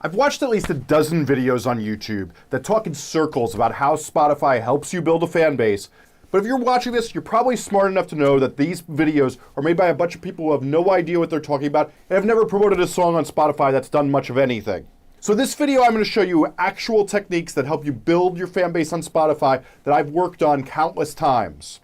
I've watched at least a dozen videos on YouTube that talk in circles about how Spotify helps you build a fan base. But if you're watching this, you're probably smart enough to know that these videos are made by a bunch of people who have no idea what they're talking about and have never promoted a song on Spotify that's done much of anything. So in this video, I'm going to show you actual techniques that help you build your fan base on Spotify that I've worked on countless times.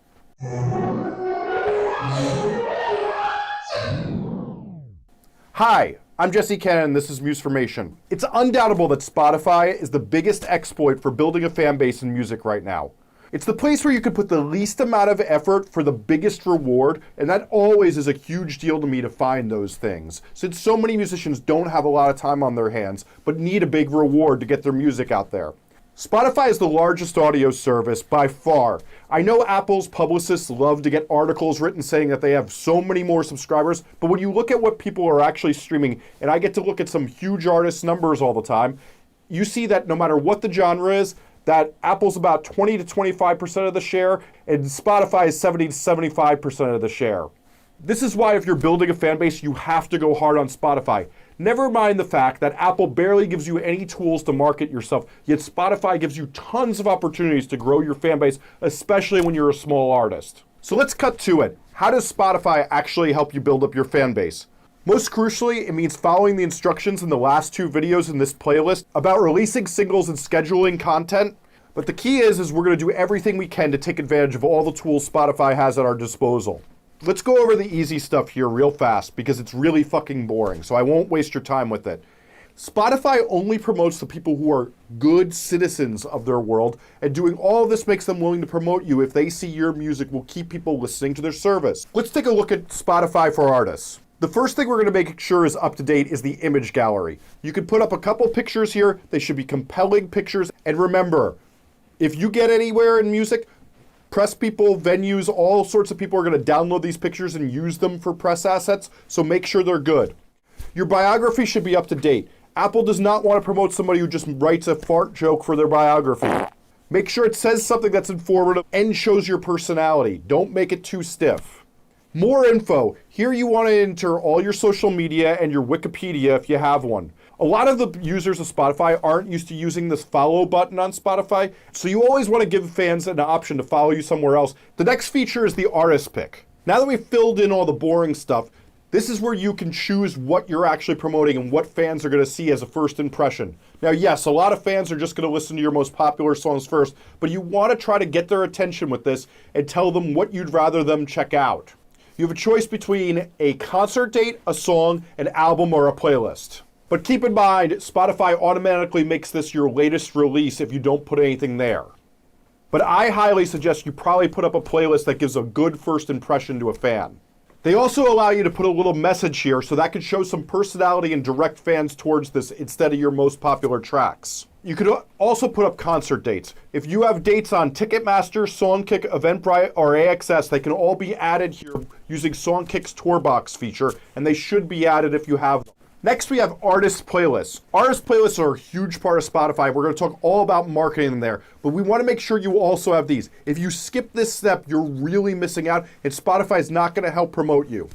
Hi, I'm Jesse Cannon, and this is Musformation. It's undoubtable that Spotify is the biggest exploit for building a fan base in music right now. It's the place where you can put the least amount of effort for the biggest reward, and that always is a huge deal to me to find those things, since so many musicians don't have a lot of time on their hands, but need a big reward to get their music out there. Spotify is the largest audio service by far. I know Apple's publicists love to get articles written saying that they have so many more subscribers, but when you look at what people are actually streaming, and I get to look at some huge artist numbers all the time, you see that no matter what the genre is, that Apple's about 20 to 25% of the share, and Spotify is 70 to 75% of the share. This is why if you're building a fan base, you have to go hard on Spotify. Never mind the fact that Apple barely gives you any tools to market yourself, yet Spotify gives you tons of opportunities to grow your fan base, especially when you're a small artist. So let's cut to it. How does Spotify actually help you build up your fan base? Most crucially, it means following the instructions in the last two videos in this playlist about releasing singles and scheduling content. But the key is we're going to do everything we can to take advantage of all the tools Spotify has at our disposal. Let's go over the easy stuff here real fast because it's really fucking boring, so I won't waste your time with it. Spotify only promotes the people who are good citizens of their world, and doing all of this makes them willing to promote you if they see your music will keep people listening to their service. Let's take a look at Spotify for artists. The first thing we're going to make sure is up to date is the image gallery. You can put up a couple pictures here. They should be compelling pictures. And remember, if you get anywhere in music, press people, venues, all sorts of people are going to download these pictures and use them for press assets, so make sure they're good. Your biography should be up to date. Apple does not want to promote somebody who just writes a fart joke for their biography. Make sure it says something that's informative and shows your personality. Don't make it too stiff. More info. Here you want to enter all your social media and your Wikipedia if you have one. A lot of the users of Spotify aren't used to using this follow button on Spotify, so you always want to give fans an option to follow you somewhere else. The next feature is the artist pick. Now that we've filled in all the boring stuff, this is where you can choose what you're actually promoting and what fans are going to see as a first impression. Now, yes, a lot of fans are just going to listen to your most popular songs first, but you want to try to get their attention with this and tell them what you'd rather them check out. You have a choice between a concert date, a song, an album, or a playlist. But keep in mind, Spotify automatically makes this your latest release if you don't put anything there. But I highly suggest you probably put up a playlist that gives a good first impression to a fan. They also allow you to put a little message here so that could show some personality and direct fans towards this instead of your most popular tracks. You could also put up concert dates. If you have dates on Ticketmaster, Songkick, Eventbrite, or AXS, they can all be added here using Songkick's Tourbox feature, and they should be added if you have them. Next, we have artist playlists. Artist playlists are a huge part of Spotify. We're going to talk all about marketing them there, but we want to make sure you also have these. If you skip this step, you're really missing out, and Spotify is not going to help promote you.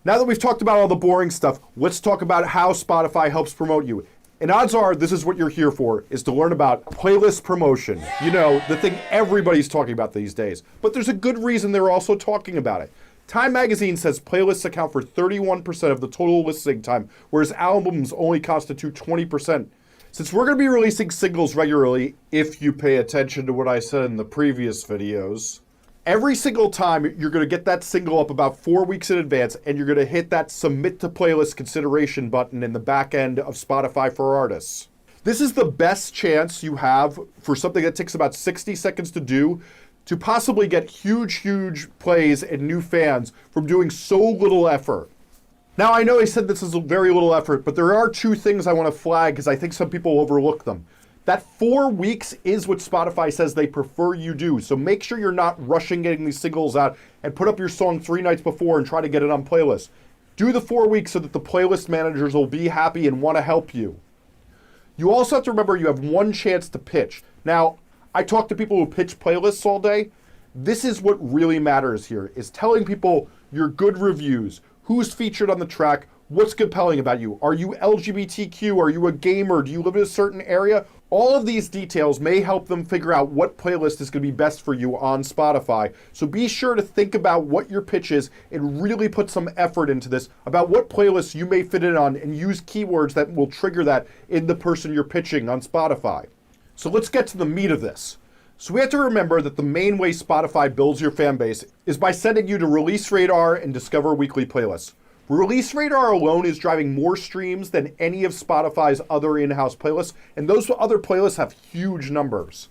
Now that we've talked about all the boring stuff, let's talk about how Spotify helps promote you. And odds are this is what you're here for, is to learn about playlist promotion. You know, the thing everybody's talking about these days. But there's a good reason they're also talking about it. Time magazine says playlists account for 31% of the total listening time, whereas albums only constitute 20%. Since we're going to be releasing singles regularly, if you pay attention to what I said in the previous videos, every single time you're going to get that single up about 4 weeks in advance, and you're going to hit that submit to playlist consideration button in the back end of Spotify for Artists. This is the best chance you have for something that takes about 60 seconds to do, to possibly get huge plays and new fans from doing so little effort. Now, I know I said this is a very little effort, but there are two things I want to flag because I think some people overlook them. That 4 weeks is what Spotify says they prefer you do, so make sure you're not rushing getting these singles out and put up your song 3 nights before and try to get it on playlists. Do the 4 weeks so that the playlist managers will be happy and want to help you. You also have to remember you have one chance to pitch. Now, I talk to people who pitch playlists all day. This is what really matters here, is telling people your good reviews, who's featured on the track, What's compelling about you? Are you LGBTQ? Are you a gamer? Do you live in a certain area? All of these details may help them figure out what playlist is going to be best for you on Spotify. So be sure to think about what your pitch is and really put some effort into this about what playlists you may fit in on, and use keywords that will trigger that in the person you're pitching on Spotify. So let's get to the meat of this. So we have to remember that the main way Spotify builds your fan base is by sending you to Release Radar and Discover Weekly playlists. Release Radar alone is driving more streams than any of Spotify's other in-house playlists, and those other playlists have huge numbers.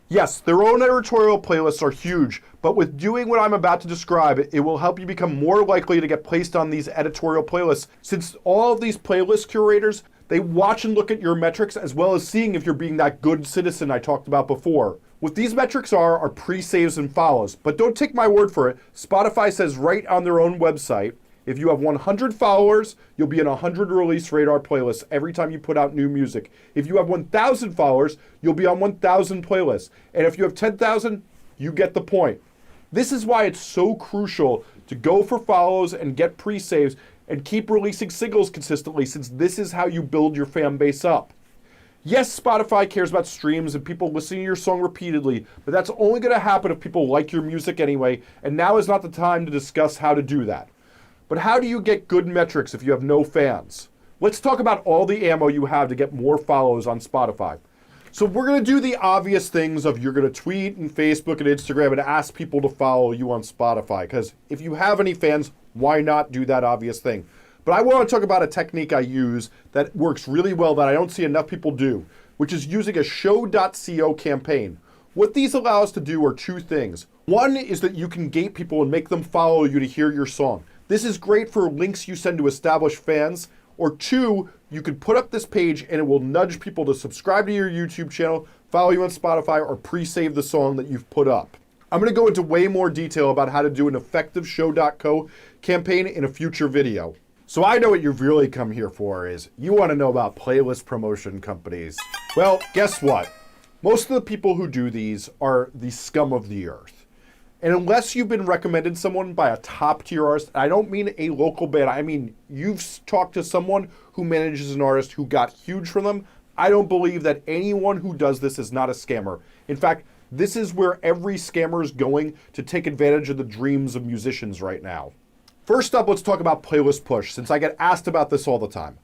Yes, their own editorial playlists are huge, but with doing what I'm about to describe, it will help you become more likely to get placed on these editorial playlists, since all of these playlist curators, they watch and look at your metrics as well as seeing if you're being that good citizen I talked about before. What these metrics are pre-saves and follows, but don't take my word for it. Spotify says right on their own website, if you have 100 followers, you'll be in 100 Release Radar playlists every time you put out new music. If you have 1,000 followers, you'll be on 1,000 playlists. And if you have 10,000, you get the point. This is why it's so crucial to go for follows and get pre-saves and keep releasing singles consistently, since this is how you build your fan base up. Yes, Spotify cares about streams and people listening to your song repeatedly, but that's only going to happen if people like your music anyway, and now is not the time to discuss how to do that. But how do you get good metrics if you have no fans? Let's talk about all the ammo you have to get more follows on Spotify. So we're going to do the obvious things of you're going to tweet and Facebook and Instagram and ask people to follow you on Spotify, because if you have any fans, why not do that obvious thing? But I want to talk about a technique I use that works really well that I don't see enough people do, which is using a show.co campaign. What these allow us to do are two things. One is that you can gate people and make them follow you to hear your song. This is great for links you send to established fans. Or two, you could put up this page and it will nudge people to subscribe to your YouTube channel, follow you on Spotify, or pre-save the song that you've put up. I'm going to go into way more detail about how to do an effective show.co campaign in a future video. So I know what you've really come here for is you want to know about playlist promotion companies. Well, guess what? Most of the people who do these are the scum of the earth. And unless you've been recommended someone by a top tier artist, I don't mean a local band, I mean you've talked to someone who manages an artist who got huge from them, I don't believe that anyone who does this is not a scammer. In fact, this is where every scammer is going to take advantage of the dreams of musicians right now. First up, let's talk about Playlist Push, since I get asked about this all the time.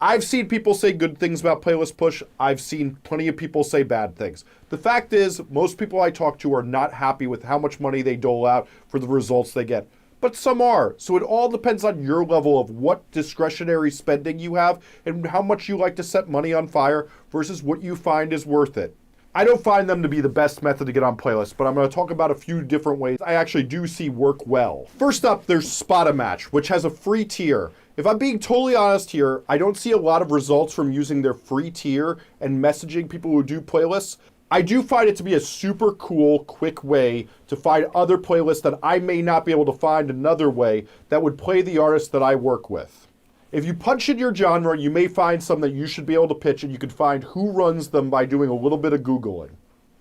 I've seen people say good things about Playlist Push. I've seen plenty of people say bad things. The fact is, most people I talk to are not happy with how much money they dole out for the results they get. But some are. So it all depends on your level of what discretionary spending you have and how much you like to set money on fire versus what you find is worth it. I don't find them to be the best method to get on playlists, but I'm going to talk about a few different ways I actually do see work well. First up, there's Spot-A-Match, which has a free tier. If I'm being totally honest here, I don't see a lot of results from using their free tier and messaging people who do playlists. I do find it to be a super cool, quick way to find other playlists that I may not be able to find another way that would play the artists that I work with. If you punch in your genre, you may find some that you should be able to pitch, and you can find who runs them by doing a little bit of Googling.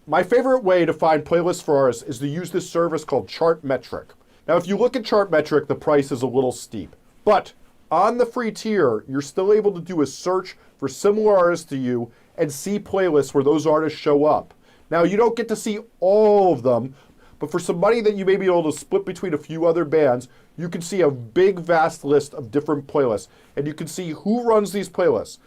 My favorite way to find playlists for artists is to use this service called Chartmetric. Now, if you look at Chartmetric, the price is a little steep, but on the free tier, you're still able to do a search for similar artists to you and see playlists where those artists show up. Now, you don't get to see all of them, but for some money that you may be able to split between a few other bands, you can see a big, vast list of different playlists, and you can see who runs these playlists.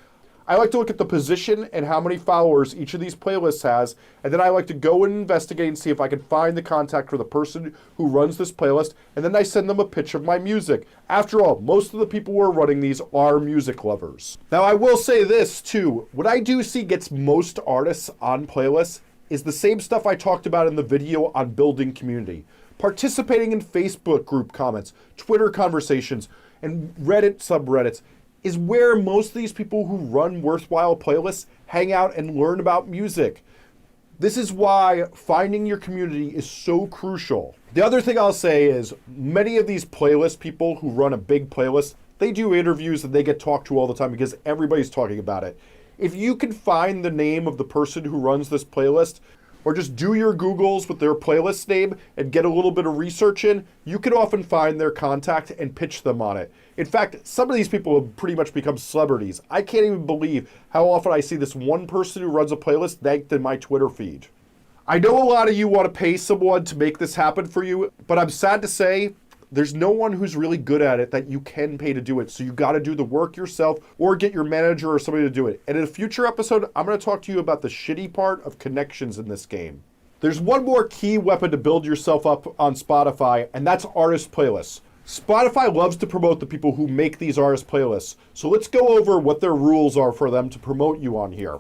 I like to look at the position and how many followers each of these playlists has, and then I like to go and investigate and see if I can find the contact for the person who runs this playlist, and then I send them a pitch of my music. After all, most of the people who are running these are music lovers. Now, I will say this too. What I do see gets most artists on playlists is the same stuff I talked about in the video on building community. Participating in Facebook group comments, Twitter conversations, and Reddit subreddits is where most of these people who run worthwhile playlists hang out and learn about music. This is why finding your community is so crucial. The other thing I'll say is many of these playlist people who run a big playlist, they do interviews and they get talked to all the time because everybody's talking about it. If you can find the name of the person who runs this playlist, or just do your Googles with their playlist name and get a little bit of research in, you can often find their contact and pitch them on it. In fact, some of these people have pretty much become celebrities. I can't even believe how often I see this one person who runs a playlist thanked in my Twitter feed. I know a lot of you want to pay someone to make this happen for you, but I'm sad to say there's no one who's really good at it that you can pay to do it. So you got to do the work yourself or get your manager or somebody to do it. And in a future episode, I'm going to talk to you about the shitty part of connections in this game. There's one more key weapon to build yourself up on Spotify, and that's artist playlists. Spotify loves to promote the people who make these artist playlists. So let's go over what their rules are for them to promote you on here.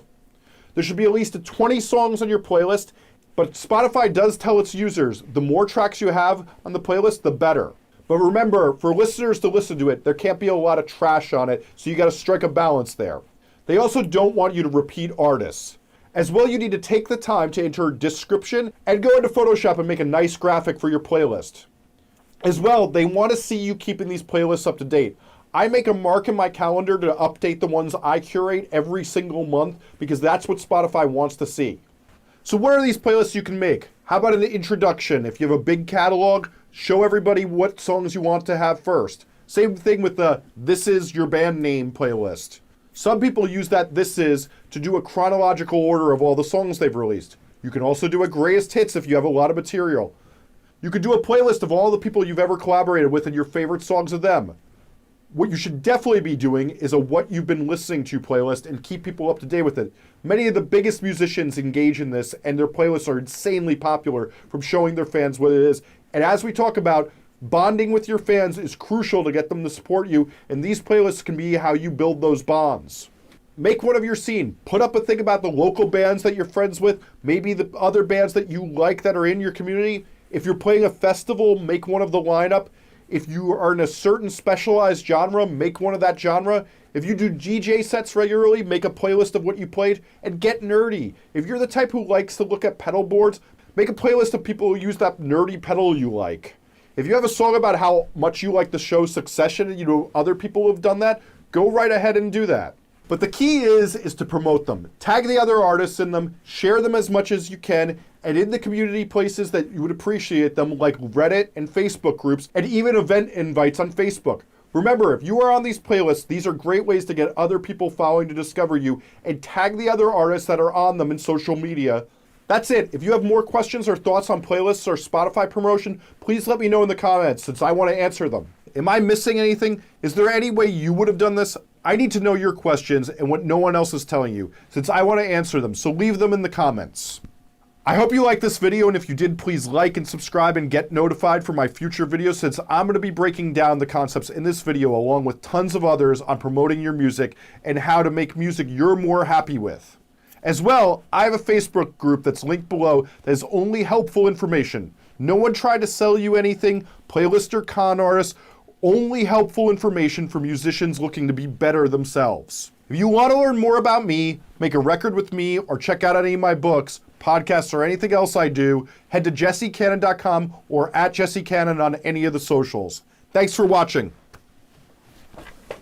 There should be at least 20 songs on your playlist. But Spotify does tell its users, the more tracks you have on the playlist, the better. But remember, for listeners to listen to it, there can't be a lot of trash on it, so you gotta strike a balance there. They also don't want you to repeat artists. As well, you need to take the time to enter a description and go into Photoshop and make a nice graphic for your playlist. As well, they want to see you keeping these playlists up to date. I make a mark in my calendar to update the ones I curate every single month because that's what Spotify wants to see. So what are these playlists you can make? How about an introduction? If you have a big catalog, show everybody what songs you want to have first. Same thing with the This Is Your Band Name playlist. Some people use that This Is to do a chronological order of all the songs they've released. You can also do a greatest hits if you have a lot of material. You could do a playlist of all the people you've ever collaborated with and your favorite songs of them. What you should definitely be doing is a what you've been listening to playlist and keep people up to date with it. Many of the biggest musicians engage in this and their playlists are insanely popular from showing their fans what it is. And as we talk about, bonding with your fans is crucial to get them to support you, and these playlists can be how you build those bonds. Make one of your scene. Put up a thing about the local bands that you're friends with, maybe the other bands that you like that are in your community. If you're playing a festival, make one of the lineup. If you are in a certain specialized genre, make one of that genre. If you do DJ sets regularly, make a playlist of what you played and get nerdy. If you're the type who likes to look at pedal boards, make a playlist of people who use that nerdy pedal you like. If you have a song about how much you like the show Succession and you know other people have done that, go right ahead and do that. But the key is to promote them. Tag the other artists in them, share them as much as you can, and in the community places that you would appreciate them, like Reddit and Facebook groups, and even event invites on Facebook. Remember, if you are on these playlists, these are great ways to get other people following to discover you, and tag the other artists that are on them in social media. That's it. If you have more questions or thoughts on playlists or Spotify promotion, please let me know in the comments since I want to answer them. Am I missing anything? Is there any way you would have done this? I need to know your questions and what no one else is telling you, since I want to answer them, so leave them in the comments. I hope you liked this video, and if you did, please like and subscribe and get notified for my future videos, since I'm going to be breaking down the concepts in this video along with tons of others on promoting your music and how to make music you're more happy with. As well, I have a Facebook group that's linked below that is only helpful information. No one tried to sell you anything, playlist or con artists, only helpful information for musicians looking to be better themselves. If you want to learn more about me, make a record with me, or check out any of my books, podcasts, or anything else I do, head to jessecannon.com or @jessecannon on any of the socials. Thanks for watching.